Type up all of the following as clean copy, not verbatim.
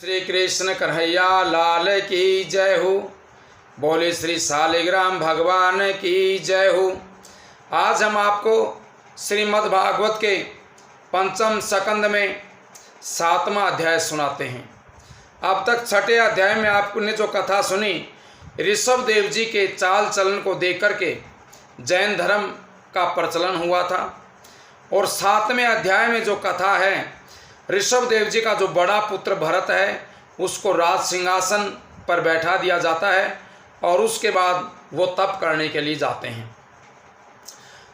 श्री कृष्ण कन्हैया लाल की जय हो। बोले श्री शालिग्राम भगवान की जय हो। आज हम आपको श्रीमद् भागवत के पंचम स्कंद में 7वां अध्याय सुनाते हैं। अब तक 6ठे अध्याय में आपने जो कथा सुनी, ऋषभ देव जी के चाल चलन को देख करके जैन धर्म का प्रचलन हुआ था। और 7वें अध्याय में जो कथा है, ऋषभ देव जी का जो बड़ा पुत्र भरत है उसको राज सिंहासन पर बैठा दिया जाता है और उसके बाद वो तप करने के लिए जाते हैं।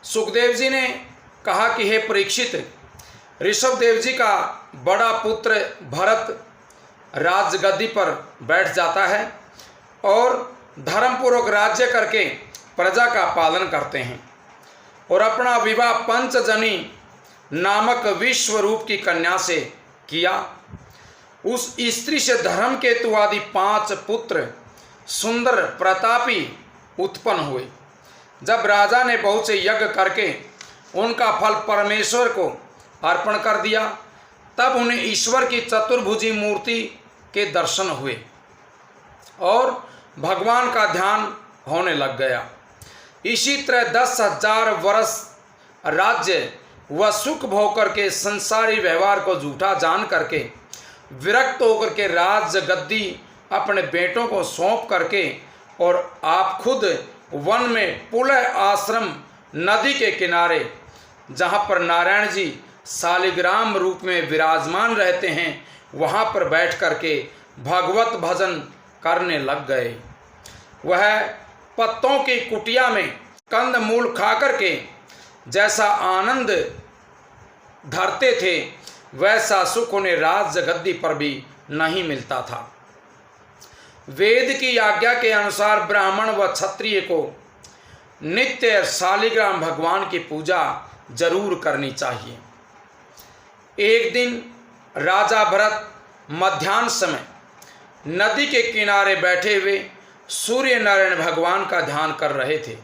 सुखदेव जी ने कहा कि हे परीक्षित, ऋषभ देव जी का बड़ा पुत्र भरत राजगद्दी पर बैठ जाता है और धर्मपूर्वक राज्य करके प्रजा का पालन करते हैं और अपना विवाह पंचजनी नामक विश्व रूप की कन्या से किया। उस स्त्री से धर्म केतु आदि 5 पुत्र सुंदर प्रतापी उत्पन्न हुए। जब राजा ने बहुत से यज्ञ करके उनका फल परमेश्वर को अर्पण कर दिया, तब उन्हें ईश्वर की चतुर्भुजी मूर्ति के दर्शन हुए और भगवान का ध्यान होने लग गया। इसी तरह 10,000 वर्ष राज्य व सुख भोग करके संसारी व्यवहार को झूठा जान करके विरक्त होकर के राज गद्दी अपने बेटों को सौंप करके और आप खुद वन में पुलह आश्रम नदी के किनारे, जहाँ पर नारायण जी शालिग्राम रूप में विराजमान रहते हैं, वहाँ पर बैठ करके भगवत भजन करने लग गए। वह पत्तों की कुटिया में कंद मूल खा करके जैसा आनंद धरते थे, वैसा सुख उन्हें राज गद्दी पर भी नहीं मिलता था। वेद की आज्ञा के अनुसार ब्राह्मण व क्षत्रिय को नित्य शालिग्राम भगवान की पूजा जरूर करनी चाहिए। एक दिन राजा भरत मध्याह्न समय नदी के किनारे बैठे हुए सूर्य नारायण भगवान का ध्यान कर रहे थे।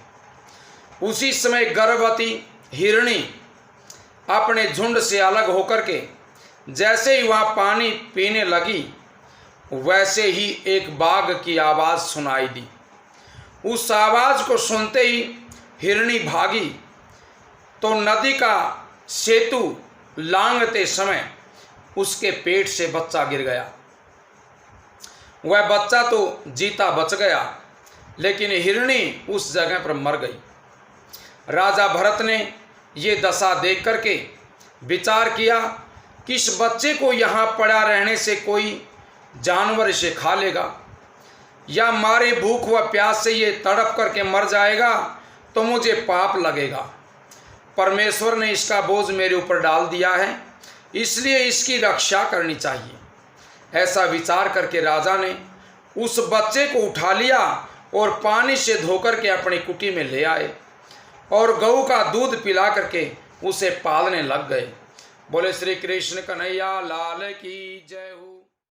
उसी समय गर्भवती हिरणी अपने झुंड से अलग होकर के जैसे ही वहाँ पानी पीने लगी, वैसे ही एक बाघ की आवाज़ सुनाई दी। उस आवाज़ को सुनते ही हिरणी भागी तो नदी का सेतु लांघते समय उसके पेट से बच्चा गिर गया। वह बच्चा तो जीता बच गया, लेकिन हिरणी उस जगह पर मर गई। राजा भरत ने ये दशा देख करके विचार किया कि इस बच्चे को यहाँ पड़ा रहने से कोई जानवर इसे खा लेगा या मारे भूख व प्यास से ये तड़प करके मर जाएगा तो मुझे पाप लगेगा। परमेश्वर ने इसका बोझ मेरे ऊपर डाल दिया है, इसलिए इसकी रक्षा करनी चाहिए। ऐसा विचार करके राजा ने उस बच्चे को उठा लिया और पानी से धोकर के अपनी कुटी में ले आए और गऊ का दूध पिला करके उसे पालने लग गए। बोले श्री कृष्ण कन्हैया लाल की जय हो।